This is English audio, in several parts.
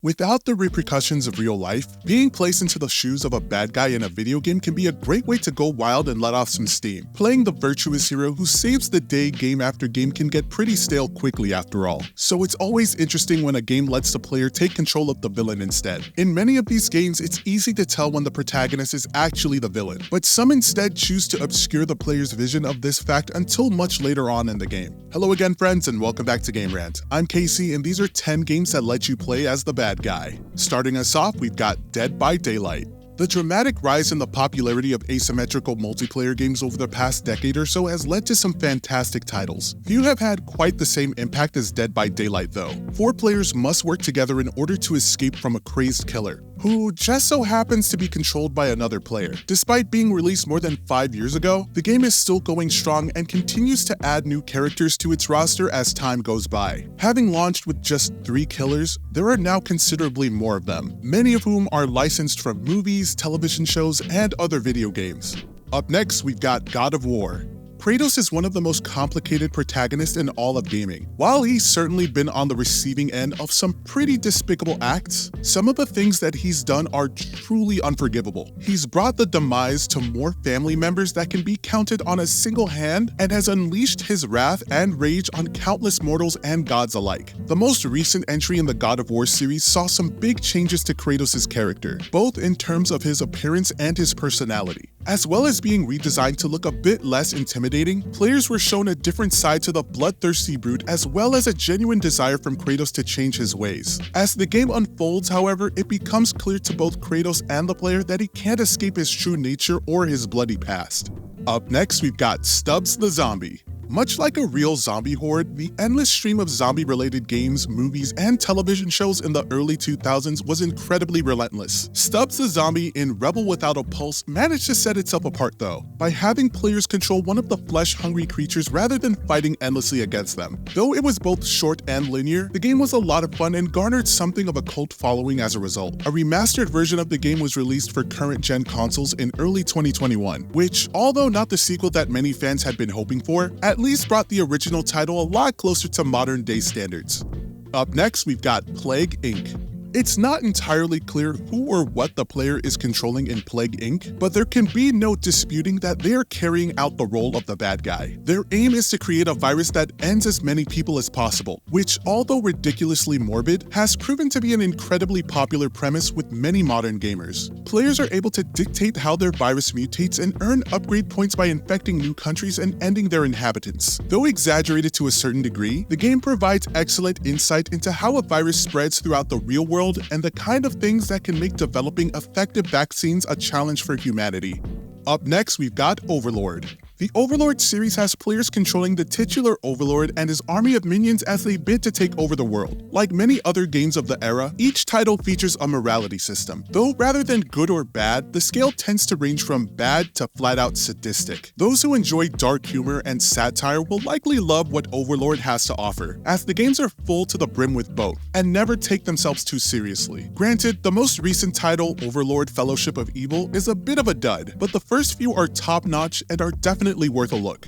Without the repercussions of real life, being placed into the shoes of a bad guy in a video game can be a great way to go wild and let off some steam. Playing the virtuous hero who saves the day game after game can get pretty stale quickly after all. So it's always interesting when a game lets the player take control of the villain instead. In many of these games, it's easy to tell when the protagonist is actually the villain, but some instead choose to obscure the player's vision of this fact until much later on in the game. Hello again friends, and welcome back to Game Rant. I'm Casey, and these are 10 games that let you play as the bad guy. Starting us off, we've got Dead by Daylight. The dramatic rise in the popularity of asymmetrical multiplayer games over the past decade or so has led to some fantastic titles. Few have had quite the same impact as Dead by Daylight though. 4 players must work together in order to escape from a crazed killer, who just so happens to be controlled by another player. Despite being released more than 5 years ago, the game is still going strong and continues to add new characters to its roster as time goes by. Having launched with just 3 killers, there are now considerably more of them, many of whom are licensed from movies, television shows, and other video games. Up next, we've got God of War. Kratos is one of the most complicated protagonists in all of gaming. While he's certainly been on the receiving end of some pretty despicable acts, some of the things that he's done are truly unforgivable. He's brought the demise to more family members that can be counted on a single hand and has unleashed his wrath and rage on countless mortals and gods alike. The most recent entry in the God of War series saw some big changes to Kratos' character, both in terms of his appearance and his personality. As well as being redesigned to look a bit less intimidating, players were shown a different side to the bloodthirsty brute as well as a genuine desire from Kratos to change his ways. As the game unfolds, however, it becomes clear to both Kratos and the player that he can't escape his true nature or his bloody past. Up next, we've got Stubs the Zombie. Much like a real zombie horde, the endless stream of zombie-related games, movies, and television shows in the early 2000s was incredibly relentless. Stubs the Zombie in Rebel Without a Pulse managed to set itself apart though, by having players control one of the flesh-hungry creatures rather than fighting endlessly against them. Though it was both short and linear, the game was a lot of fun and garnered something of a cult following as a result. A remastered version of the game was released for current-gen consoles in early 2021, which, although not the sequel that many fans had been hoping for, at least brought the original title a lot closer to modern day standards. Up next, we've got Plague Inc. It's not entirely clear who or what the player is controlling in Plague Inc., but there can be no disputing that they are carrying out the role of the bad guy. Their aim is to create a virus that ends as many people as possible, which, although ridiculously morbid, has proven to be an incredibly popular premise with many modern gamers. Players are able to dictate how their virus mutates and earn upgrade points by infecting new countries and ending their inhabitants. Though exaggerated to a certain degree, the game provides excellent insight into how a virus spreads throughout the real world and the kind of things that can make developing effective vaccines a challenge for humanity. Up next, we've got Overlord. The Overlord series has players controlling the titular Overlord and his army of minions as they bid to take over the world. Like many other games of the era, each title features a morality system. Though rather than good or bad, the scale tends to range from bad to flat-out sadistic. Those who enjoy dark humor and satire will likely love what Overlord has to offer, as the games are full to the brim with both, and never take themselves too seriously. Granted, the most recent title, Overlord Fellowship of Evil, is a bit of a dud, but the first few are top-notch and are definitely worth a look.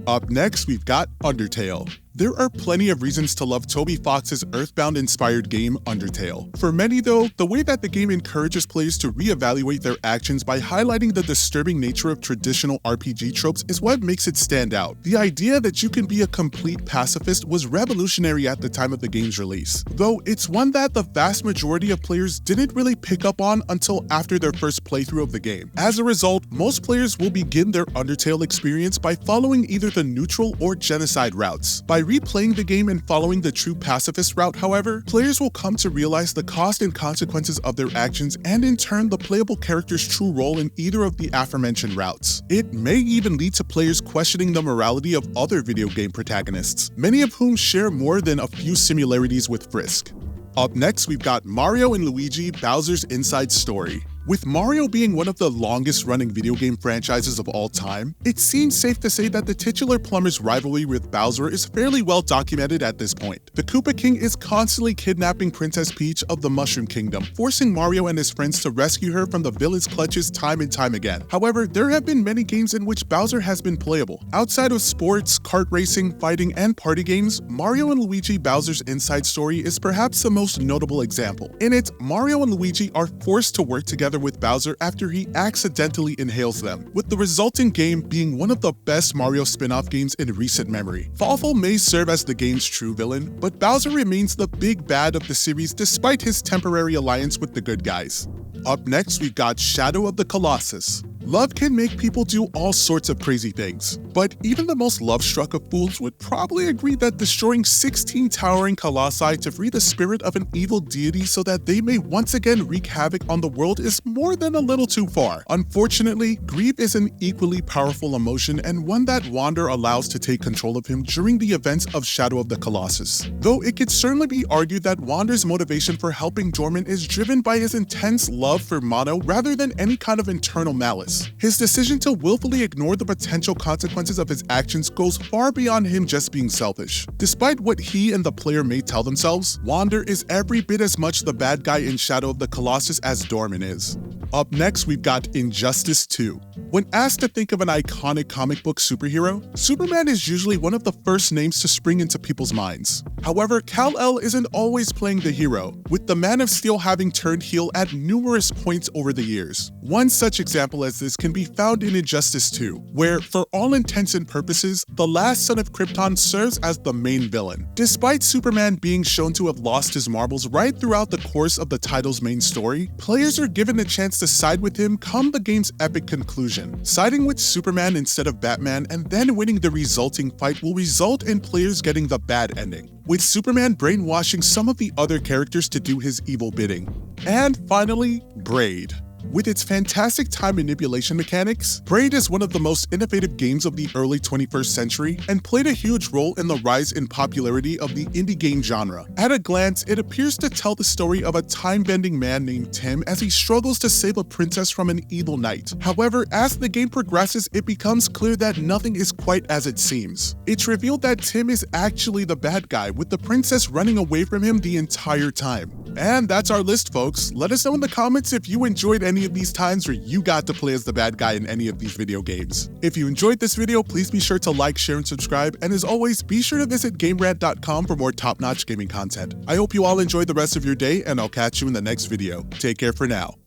Up next, we've got Undertale. There are plenty of reasons to love Toby Fox's Earthbound-inspired game, Undertale. For many though, the way that the game encourages players to reevaluate their actions by highlighting the disturbing nature of traditional RPG tropes is what makes it stand out. The idea that you can be a complete pacifist was revolutionary at the time of the game's release, though it's one that the vast majority of players didn't really pick up on until after their first playthrough of the game. As a result, most players will begin their Undertale experience by following either the neutral or genocide routes. By replaying the game and following the true pacifist route, however, players will come to realize the cost and consequences of their actions and in turn the playable character's true role in either of the aforementioned routes. It may even lead to players questioning the morality of other video game protagonists, many of whom share more than a few similarities with Frisk. Up next, we've got Mario and Luigi Bowser's Inside Story. With Mario being one of the longest-running video game franchises of all time, it seems safe to say that the titular plumber's rivalry with Bowser is fairly well documented at this point. The Koopa King is constantly kidnapping Princess Peach of the Mushroom Kingdom, forcing Mario and his friends to rescue her from the villain's clutches time and time again. However, there have been many games in which Bowser has been playable. Outside of sports, kart racing, fighting, and party games, Mario and Luigi Bowser's Inside Story is perhaps the most notable example. In it, Mario and Luigi are forced to work together with Bowser after he accidentally inhales them, with the resulting game being one of the best Mario spin-off games in recent memory. Fawful may serve as the game's true villain, but Bowser remains the big bad of the series despite his temporary alliance with the good guys. Up next, we've got Shadow of the Colossus. Love can make people do all sorts of crazy things, but even the most love-struck of fools would probably agree that destroying 16 towering colossi to free the spirit of an evil deity so that they may once again wreak havoc on the world is more than a little too far. Unfortunately, grief is an equally powerful emotion and one that Wander allows to take control of him during the events of Shadow of the Colossus. Though it could certainly be argued that Wander's motivation for helping Dorman is driven by his intense love for Mono rather than any kind of internal malice. His decision to willfully ignore the potential consequences of his actions goes far beyond him just being selfish. Despite what he and the player may tell themselves, Wander is every bit as much the bad guy in Shadow of the Colossus as Dorman is. Up next, we've got Injustice 2. When asked to think of an iconic comic book superhero, Superman is usually one of the first names to spring into people's minds. However, Kal-El isn't always playing the hero, with the Man of Steel having turned heel at numerous points over the years. One such example as this can be found in Injustice 2, where, for all intents and purposes, the last son of Krypton serves as the main villain. Despite Superman being shown to have lost his marbles right throughout the course of the title's main story, players are given a chance to side with him come the game's epic conclusion. Siding with Superman instead of Batman and then winning the resulting fight will result in players getting the bad ending, with Superman brainwashing some of the other characters to do his evil bidding. And finally, Braid. With its fantastic time manipulation mechanics, Braid is one of the most innovative games of the early 21st century and played a huge role in the rise in popularity of the indie game genre. At a glance, it appears to tell the story of a time-bending man named Tim as he struggles to save a princess from an evil knight. However, as the game progresses, it becomes clear that nothing is quite as it seems. It's revealed that Tim is actually the bad guy, with the princess running away from him the entire time. And that's our list, folks. Let us know in the comments if you enjoyed any of these times where you got to play as the bad guy in any of these video games. If you enjoyed this video, please be sure to like, share, and subscribe, and as always, be sure to visit GameRant.com for more top-notch gaming content. I hope you all enjoy the rest of your day, and I'll catch you in the next video. Take care for now.